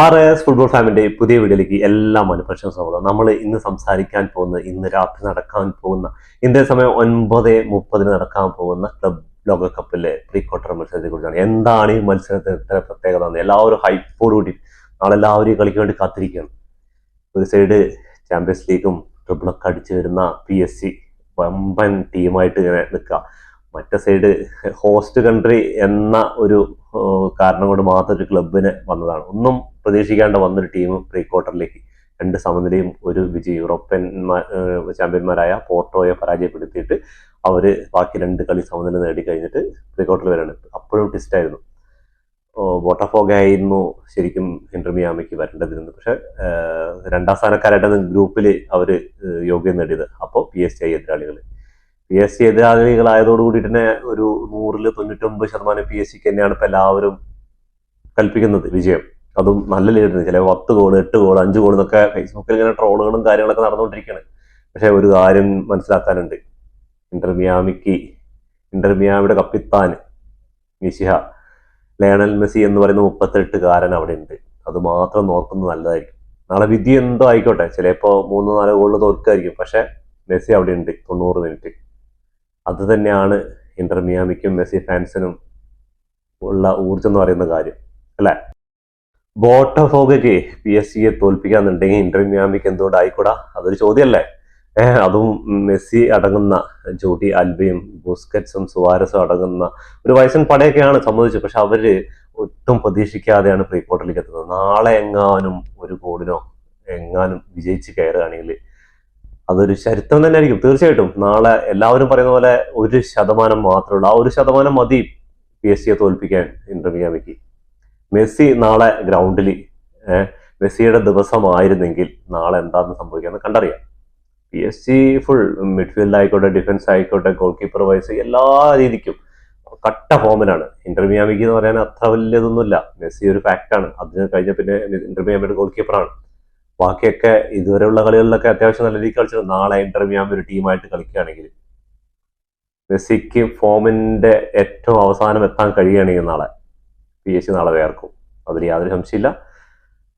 RS football ഫാമിന്റെ പുതിയ വീഡിയോയിലേക്ക് എല്ലാ മനുഷ്യർക്കും സ്വാഗതം. നമ്മൾ ഇന്ന് സംസാരിക്കാൻ പോകുന്ന, ഇന്ന് രാത്രി നടക്കാൻ പോകുന്ന, ഇന്ത്യൻ സമയം 9:30 നടക്കാൻ പോകുന്ന ക്ലബ് ലോകകപ്പിലെ പ്രീ ക്വാർട്ടർ മത്സരത്തെ കുറിച്ചാണ്. എന്താണ് ഈ മത്സരത്തിന്റെ പ്രത്യേകത? എല്ലാവരും ഹൈപ്പോട് കൂടി നാളെ എല്ലാവരും കളിക്ക് വേണ്ടി കാത്തിരിക്കുകയാണ്. ഒരു സൈഡ് ചാമ്പ്യൻസ് ലീഗും ട്രിപ്പിളൊക്കെ അടിച്ചു വരുന്ന PSG വമ്പൻ ടീമായിട്ട് ഇങ്ങനെ നിൽക്കുക. മറ്റേ സൈഡ് ഹോസ്റ്റ് കൺട്രി എന്ന ഒരു കാരണം കൊണ്ട് മാത്രം ഒരു ക്ലബിന് വന്നതാണ്. ഒന്നും പ്രതീക്ഷിക്കാണ്ട് വന്നൊരു ടീം പ്രീ ക്വാർട്ടറിലേക്ക് 2 സമനിലയും 1 വിജയം. യൂറോപ്യൻ ചാമ്പ്യന്മാരായ പോർട്ടോയെ പരാജയപ്പെടുത്തിയിട്ട് അവർ ബാക്കി 2 കളി സമനില നേടിക്കഴിഞ്ഞിട്ട് പ്രീ ക്വാർട്ടറിൽ വരാണ്. അപ്പോഴും ട്വിസ്റ്റായിരുന്നു. ബോട്ടഫോഗായിരുന്നു ശരിക്കും ഇന്റർ മിയാമിക്ക് വരേണ്ടതിരുന്നു. പക്ഷെ 2ാം സ്ഥാനക്കാരായിട്ടാണ് ഗ്രൂപ്പിൽ അവർ യോഗ്യത നേടിയത്. അപ്പോൾ PSG എതിരാളികൾ എതിരാളികളായതോടുകൂടി തന്നെ ഒരു 100-99% PSG തന്നെയാണ് ഇപ്പൊ എല്ലാവരും കൽപ്പിക്കുന്നത് വിജയം. അതും നല്ല ലീഡാണ്. ചില 10 ഗോൾ 8 ഗോൾ 5 ഗോൾ എന്നൊക്കെ ഫേസ്ബുക്കിൽ ഇങ്ങനെ ട്രോളുകളും കാര്യങ്ങളൊക്കെ നടന്നുകൊണ്ടിരിക്കുകയാണ്. പക്ഷെ ഒരു കാര്യം മനസ്സിലാക്കാനുണ്ട്. ഇന്റർ മിയാമിയുടെ കപ്പിത്താൻ മിശിഹ ലയണൽ മെസ്സി എന്ന് പറയുന്ന 38-കാരൻ അവിടെ ഉണ്ട്. അത് മാത്രം നോക്കുന്നത് നല്ലതായിരിക്കും. നാളെ വിധി എന്തോ ആയിക്കോട്ടെ, ചിലപ്പോ 3-4 ഗോളിൽ തോൽക്കായിരിക്കും. പക്ഷെ മെസ്സി അവിടെ ഉണ്ട് 90 മിനിറ്റ്. അത് തന്നെയാണ് ഇന്റർ മിയാമിക്കും മെസ്സി ഫാൻസിനും ഉള്ള ഊർജം എന്ന് പറയുന്ന കാര്യം, അല്ലെ? ബോട്ടഫോഗയ്ക്ക് PSG തോൽപ്പിക്കാന്നുണ്ടെങ്കിൽ ഇന്റർ മിയാമിക്ക് എന്തുകൊണ്ട് ആയിക്കൂടാ? അതൊരു ചോദ്യമല്ലേ? അതും മെസ്സി അടങ്ങുന്ന ജോഡി ആൽബയും ബുസ്കറ്റ്സും സുവാരസും അടങ്ങുന്ന ഒരു വയസ്സൻ പടയൊക്കെയാണ് സമ്മതിച്ചത്. പക്ഷെ അവര് ഒട്ടും പ്രതീക്ഷിക്കാതെയാണ് പ്രീ ക്വാർട്ടറിലേക്ക് എത്തുന്നത്. നാളെ എങ്ങാനും ഒരു ഗോളിനോ എങ്ങാനും വിജയിച്ച് കയറുകയാണെങ്കിൽ അതൊരു ചരിത്രം തന്നെ ആയിരിക്കും. തീർച്ചയായിട്ടും നാളെ എല്ലാവരും പറയുന്ന പോലെ 1% മാത്രമേ ഉള്ളൂ. ആ 1% മതി PSG തോൽപ്പിക്കാൻ ഇന്റർ മിയാമിക്ക്. മെസ്സി നാളെ ഗ്രൗണ്ടിൽ മെസ്സിയുടെ ദിവസമായിരുന്നെങ്കിൽ നാളെ എന്താണെന്ന് സംഭവിക്കാന്ന് കണ്ടറിയാം. PSG ഫുൾ മിഡ്ഫീൽഡ് ആയിക്കോട്ടെ, ഡിഫൻസ് ആയിക്കോട്ടെ, ഗോൾ കീപ്പർ വൈസ് എല്ലാ രീതിക്കും കട്ട ഫോമിലാണ്. ഇന്റർ മിയാമിക്ക് എന്ന് പറയാൻ അത്ര വലിയതൊന്നുമില്ല. മെസ്സി ഒരു ഫാക്റ്റാണ്. അതിന് കഴിഞ്ഞ പിന്നെ ഇന്റർ മിയാമിയുടെ ഗോൾ കീപ്പറാണ്. ബാക്കിയൊക്കെ ഇതുവരെയുള്ള കളികളിലൊക്കെ അത്യാവശ്യം നല്ല രീതിക്ക് കളിച്ചത്. നാളെ ഇന്റർ മിയാമി ഒരു ടീമായിട്ട് കളിക്കുകയാണെങ്കിൽ, മെസ്സിക്ക് ഫോമിന്റെ ഏറ്റവും അവസാനം എത്താൻ കഴിയുകയാണെങ്കിൽ നാളെ PSG നാളെ വേർക്കും. അതിൽ യാതൊരു സംശയമില്ല.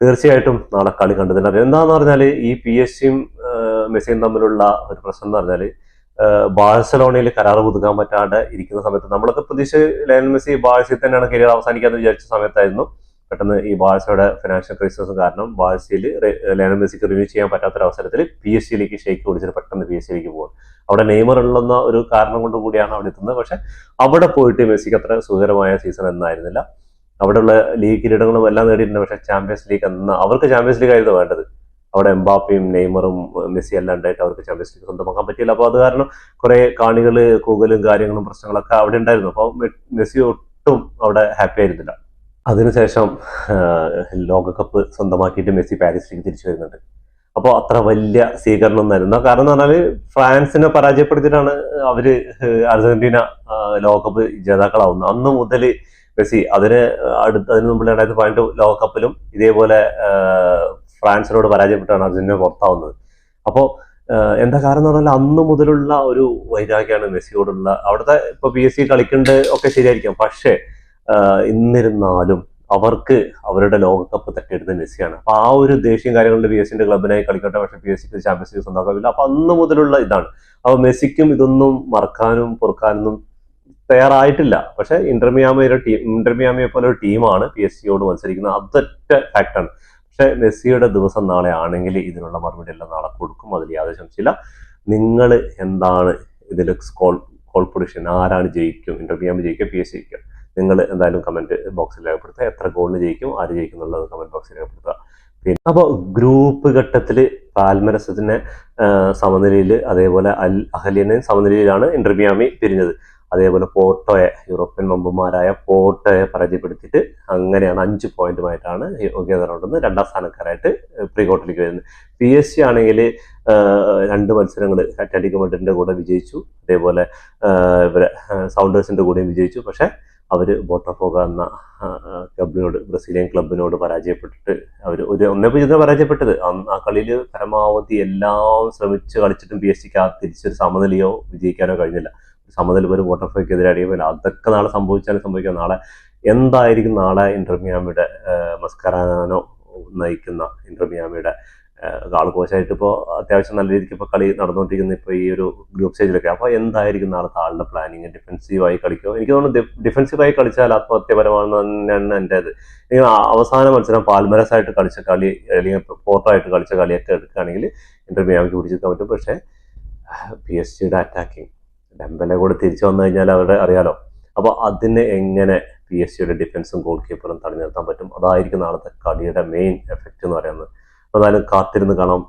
തീർച്ചയായിട്ടും നാളെ കളി കണ്ടതിൽ അറിയാം. എന്താന്ന് പറഞ്ഞാല് ഈ PSG-യും മെസ്സിയും തമ്മിലുള്ള ഒരു പ്രശ്നം എന്ന് പറഞ്ഞാല്, ബാഴ്സലോണയിൽ കരാർ പുതുക്കാൻ പറ്റാതെ ഇരിക്കുന്ന സമയത്ത് നമ്മളൊക്കെ പ്രതീക്ഷ ലയണൽ മെസ്സി ബാഴ്സയിൽ തന്നെയാണ് കരിയർ അവസാനിക്കാന്ന് വിചാരിച്ച സമയത്തായിരുന്നു പെട്ടെന്ന് ഈ ബാഴ്സയുടെ ഫിനാൻഷ്യൽ ക്രൈസിസ് കാരണം ബാഴ്സയിൽ ലയണൽ മെസ്സിക്ക് റിന്യൂ ചെയ്യാൻ പറ്റാത്തൊരവസരത്തിൽ PSG-യിലേക്ക് ഷെയ്ക്ക് കുടിച്ചിട്ട് പെട്ടെന്ന് PSG-യിലേക്ക് പോകും. അവിടെ നെയ്മർ ഉള്ളുന്ന ഒരു കാരണം കൊണ്ട് കൂടിയാണ് അവിടെ എത്തുന്നത്. പക്ഷെ അവിടെ പോയിട്ട് മെസ്സിക്ക് അത്ര സുഖകരമായ സീസൺ എന്നായിരുന്നില്ല. അവിടെയുള്ള ലീഗ് കിരീടങ്ങളും എല്ലാം നേടിയിട്ടുണ്ട്. പക്ഷെ ചാമ്പ്യൻസ് ലീഗ് അവർക്ക് ചാമ്പ്യൻസ് ലീഗ് ആയിരുന്നു വേണ്ടത്. അവിടെ എംബാപ്പയും നെയ്മറും മെസ്സി എല്ലാം ഉണ്ടായിട്ട് അവർക്ക് ചാമ്പ്യൻസ് ലീഗ് സ്വന്തമാക്കാൻ പറ്റിയില്ല. അപ്പോൾ അത് കാരണം കുറെ കാണികൾ കൂകലും കാര്യങ്ങളും പ്രശ്നങ്ങളൊക്കെ അവിടെ ഉണ്ടായിരുന്നു. അപ്പോൾ മെസ്സി ഒട്ടും അവിടെ ഹാപ്പി ആയിരുന്നില്ല. അതിനുശേഷം ലോകകപ്പ് സ്വന്തമാക്കിയിട്ട് മെസ്സി പാരീസിലേക്ക് തിരിച്ചു വരുന്നുണ്ട്. അപ്പോൾ അത്ര വലിയ സ്വീകരണം ഒന്നായിരുന്നു. കാരണം എന്ന് പറഞ്ഞാൽ ഫ്രാൻസിനെ പരാജയപ്പെടുത്തിയിട്ടാണ് അവര് അർജന്റീന ലോകകപ്പ് ജേതാക്കളാവുന്നത്. അന്ന് മുതൽ മെസ്സി അതിന് മുമ്പ് 2018 ലോകകപ്പിലും ഇതേപോലെ ഫ്രാൻസിനോട് പരാജയപ്പെട്ടാണ് അർജന്റീന പുറത്താവുന്നത്. അപ്പോൾ എന്താ കാരണം എന്ന് പറഞ്ഞാൽ അന്ന് മുതലുള്ള ഒരു വൈരാഗ്യമാണ് മെസ്സിയോടുള്ള. അവിടുത്തെ ഇപ്പൊ PSG കളിക്കേണ്ടത് ഒക്കെ ശരിയായിരിക്കാം. പക്ഷേ എന്നിരുന്നാലും അവർക്ക് അവരുടെ ലോകകപ്പ് തട്ടിയെടുത്ത മെസ്സിയാണ്. അപ്പൊ ആ ഒരു ദേഷ്യം കാര്യങ്ങളുടെ PSG-ന്റെ ക്ലബിനായി കളിക്കട്ടെ. പക്ഷെ PSG-ക്ക് ചാമ്പ്യൻസ് ലീഗ് സ്വന്തമാക്കില്ല. അപ്പൊ അന്ന് മുതലുള്ള ഇതാണ്. അപ്പൊ മെസ്സിക്കും ഇതൊന്നും മറക്കാനും പൊറുക്കാനൊന്നും തയ്യാറായിട്ടില്ല. പക്ഷെ ഇന്റർ മിയാമിയെ പോലെ ഒരു ടീമാണ് PSG-യോട് മത്സരിക്കുന്നത്. അതൊറ്റ ഫാക്റ്റാണ്. പക്ഷെ മെസ്സിയുടെ ദിവസം നാളെ ആണെങ്കിൽ ഇതിനുള്ള മറുപടി എല്ലാം നാളെ കൊടുക്കും. അതിൽ യാതൊരു സംശയമില്ല. നിങ്ങൾ എന്താണ് ഇതിൽ കോൾ പൊസിഷൻ, ആരാണ് ജയിക്കും? ഇന്റർ മിയാമി ജയിക്കും, PSG ജയിക്കും? നിങ്ങൾ എന്തായാലും കമന്റ് ബോക്സിൽ രേഖപ്പെടുത്തുക. എത്ര ഗോളിന് ജയിക്കും, ആര് ജയിക്കും എന്നുള്ളത് കമന്റ് ബോക്സിൽ രേഖപ്പെടുത്തുക. പിന്നെ അപ്പോൾ ഗ്രൂപ്പ് ഘട്ടത്തിൽ പാൽമരസത്തിനെ സമനിലയിൽ, അതേപോലെ അൽ അഹലിനെ സമനിലയിലാണ് ഇന്റർ മിയാമി പിരിഞ്ഞത്. അതേപോലെ പോർട്ടോയെ, യൂറോപ്യൻ വമ്പന്മാരായ പോർട്ടോയെ പരാജയപ്പെടുത്തിയിട്ട് അങ്ങനെയാണ് 5 പോയിന്റുമായിട്ടാണ് യോഗ്യത റൗണ്ടിൽ 2ാം സ്ഥാനക്കാരായിട്ട് പ്രീ ക്വാർട്ടറിലേക്ക് വരുന്നത്. PSG ആണെങ്കിൽ 2 മത്സരങ്ങൾ അത്ലറ്റിക്കോ മാഡ്രിഡിന്റെ കൂടെ വിജയിച്ചു, അതേപോലെ സൗണ്ടേഴ്സിന്റെ കൂടെയും വിജയിച്ചു. പക്ഷെ അവർ ബോട്ടഫോഗ എന്ന ക്ലബിനോട്, ബ്രസീലിയൻ ക്ലബിനോട് പരാജയപ്പെട്ടിട്ട് അവർ 1-0 പരാജയപ്പെട്ടത്. ആ കളിയിൽ പരമാവധി എല്ലാം ശ്രമിച്ച് കളിച്ചിട്ടും PSG-ക്ക് ആ തിരിച്ചൊരു സമനിലയോ വിജയിക്കാനോ കഴിഞ്ഞില്ല. സമനില ഒരു ബോട്ടഫോഗയ്ക്കെതിരെ അതൊക്കെ നാളെ സംഭവിക്കാം. നാളെ എന്തായിരിക്കും നാളെ ഇന്റർ മിയാമിയുടെ മസ്കരാനോ നയിക്കുന്ന ഇന്റർ മിയാമിയുടെ ആൾ കോച്ചായിട്ട് ഇപ്പോൾ അത്യാവശ്യം നല്ല രീതിക്ക് ഇപ്പോൾ കളി നടന്നുകൊണ്ടിരിക്കുന്ന ഇപ്പോൾ ഈ ഒരു ഗ്രൂപ്പ് സ്റ്റേജിലൊക്കെ. അപ്പോൾ എന്തായിരിക്കും നാളത്തെ ആളുടെ പ്ലാനിങ്? ഡിഫെൻസീവായി കളിക്കുമോ? എനിക്ക് തോന്നുന്നു ഡിഫെൻസീവായി കളിച്ചാൽ ആത്മഹത്യപരമാണെന്ന് തന്നെയാണ് എൻ്റേത്. അവസാന മത്സരം പാൽമരസ് ആയിട്ട് കളിച്ച കളി അല്ലെങ്കിൽ പോർട്ടായിട്ട് കളിച്ച കളിയൊക്കെ എടുക്കുകയാണെങ്കിൽ ഇന്റർ മിയാമിക്ക് പിടിച്ചെടുക്കാൻ പറ്റും. പക്ഷേ PSG അറ്റാക്കിങ് ഡെമ്പലെ കൂടെ തിരിച്ചു വന്നു കഴിഞ്ഞാൽ അവരുടെ അറിയാലോ. അപ്പോൾ അതിനെ എങ്ങനെ PSG ഡിഫൻസും ഗോൾ കീപ്പറും തടഞ്ഞു നിർത്താൻ പറ്റും? അതായിരിക്കും നാളത്തെ കളിയുടെ മെയിൻ എഫക്റ്റ് എന്ന് പറയുന്നത്. അപ്പോൾ എന്നാലും കാത്തിരുന്ന് കാണാം,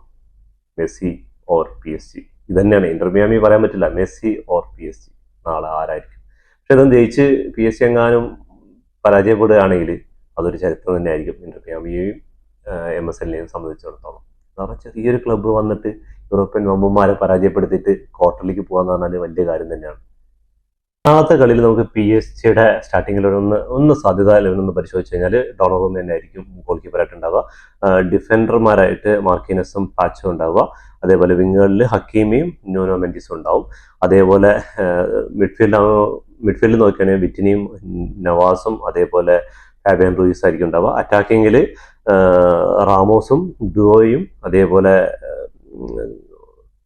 മെസ്സി ഓർ PSG. ഇത് തന്നെയാണ് ഇന്റർ മിയാമി പറയാൻ പറ്റില്ല, മെസ്സി ഓർ PSG നാളെ ആരായിരിക്കും. പക്ഷെ ഇതും ജയിച്ച് PSG എങ്ങാനും പരാജയപ്പെടുകയാണെങ്കിൽ അതൊരു ചരിത്രം തന്നെയായിരിക്കും ഇന്റർ മിയാമിയെയും MSLനെയും സംബന്ധിച്ചിടത്തോളം. കാരണം ചെറിയൊരു ക്ലബ്ബ് വന്നിട്ട് യൂറോപ്യൻ വമ്പന്മാരെ പരാജയപ്പെടുത്തിയിട്ട് ക്വാർട്ടറിലേക്ക് പോകാന്ന് പറഞ്ഞാൽ വലിയ കാര്യം തന്നെയാണ്. നാളത്തെ കളിയിൽ നമുക്ക് PSG സ്റ്റാർട്ടിങ്ങിൽ ഒന്ന് സാധ്യത ലെവലൊന്ന് പരിശോധിച്ച് കഴിഞ്ഞാൽ ഡോണോറൂം തന്നെ ആയിരിക്കും ഗോൾ കീപ്പറായിട്ട് ഉണ്ടാവുക. ഡിഫൻഡർമാരായിട്ട് മാർക്കിനസും പാച്ചും ഉണ്ടാവുക. അതേപോലെ വിങ്ങുകളിൽ ഹക്കീമിയും ന്യൂനോ മെൻഡിസും ഉണ്ടാവും. അതേപോലെ മിഡ്ഫീൽഡ് നോക്കുകയാണെങ്കിൽ വിറ്റിനിയും നവാസും അതേപോലെ ഫാബിയൻ റൂയിസ് ആയിരിക്കും ഉണ്ടാവുക. അറ്റാക്കിങ്ങിൽ റാമോസും ഡുവോയും അതേപോലെ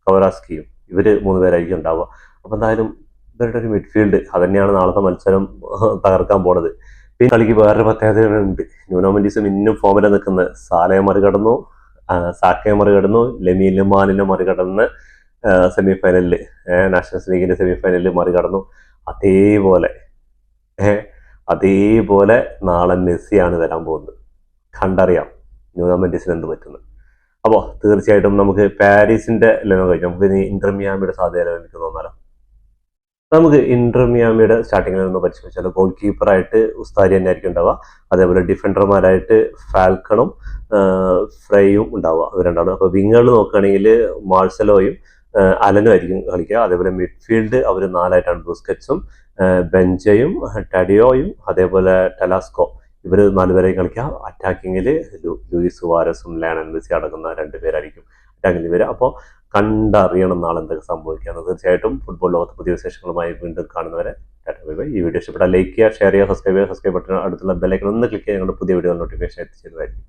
കവറാസ്കിയും, ഇവർ 3 പേരായിരിക്കും ഉണ്ടാവുക. അപ്പോൾ എന്തായാലും ഇവരുടെ ഒരു മിഡ്ഫീൽഡ് അത് തന്നെയാണ് നാളത്തെ മത്സരം തകർക്കാൻ പോണത്. പിന്നെ കളിക്ക് വേറൊരു പ്രത്യേകതകളുണ്ട്. ന്യൂനോ മെൻഡിസും ഇന്നും ഫോമിൽ നിൽക്കുന്നത്. സാലയെ മറികടന്നു, സാക്കയെ മറികടന്നു, ലെമീൻ ലുമാനിനെ മറികടന്ന് സെമിഫൈനലിൽ, നാഷണൽസ് ലീഗിന്റെ സെമിഫൈനലിൽ മറികടന്നു. അതേപോലെ നാളെ മെസ്സിയാണ് വരാൻ പോകുന്നത്. കണ്ടറിയാം ന്യൂനോ മെൻഡിസിന് എന്ത് പറ്റുന്നത്. അപ്പോൾ തീർച്ചയായിട്ടും നമുക്ക് പാരീസിന്റെ ലെവൽ കഴിഞ്ഞു. നമുക്ക് ഇനി ഇന്റർ മിയാമിയുടെ സാധ്യത എനിക്ക് തോന്നാലോ. നമുക്ക് ഇന്റർ മിയാമിയുടെ സ്റ്റാർട്ടിങ്ങിൽ നിന്ന് പരിശോധിച്ചാൽ ഗോൾ കീപ്പറായിട്ട് ഉസ്താരി തന്നെ ആയിരിക്കും ഉണ്ടാവുക. അതേപോലെ ഡിഫൻഡർമാരായിട്ട് ഫാൽക്കണും ഫ്രൈയും ഉണ്ടാവുക, ഇവർ രണ്ടാണ്. അപ്പോൾ വിങ്ങുകളിൽ നോക്കുകയാണെങ്കിൽ മാർസലോയും അലനും ആയിരിക്കും കളിക്കുക. അതേപോലെ മിഡ്ഫീൽഡ് അവർ 4ആയിട്ടാണ്. ബുസ്കറ്റ്സും ബെഞ്ചയും ടഡിയോയും അതേപോലെ ടെലാസ്കോ, ഇവർ 4 പേരെ കളിക്കുക. അറ്റാക്കിങ്ങിൽ ലൂയിസ് സുവാരസും ലയണൽ മെസ്സി അടങ്ങുന്ന 2 പേരായിരിക്കും അറ്റാക്കിങ്ങിൽ വരിക. അപ്പോൾ കണ്ടറിയണം നാളെ എന്തൊക്കെ സംഭവിക്കുകയാണ്. തീർച്ചയായിട്ടും ഫുട്ബോൾ ലോകത്ത് പുതിയ വിശേഷങ്ങളുമായി വീണ്ടും കാണുന്നവരെ ഈ വീഡിയോ ഇഷ്ടപ്പെട്ടാൽ ലൈക്ക് ചെയ്യുക, ഷെയർ ചെയ്യുക, സബ്സ്ക്രൈബ് ബട്ടൺ അടുത്തുള്ള ബെല്ലൈക്കൺ ഒന്ന് ക്ലിക്ക് ചെയ്യുക. ഞങ്ങളുടെ പുതിയ വീഡിയോ നോട്ടിഫിക്കേഷൻ എത്തിച്ചതായിരിക്കും.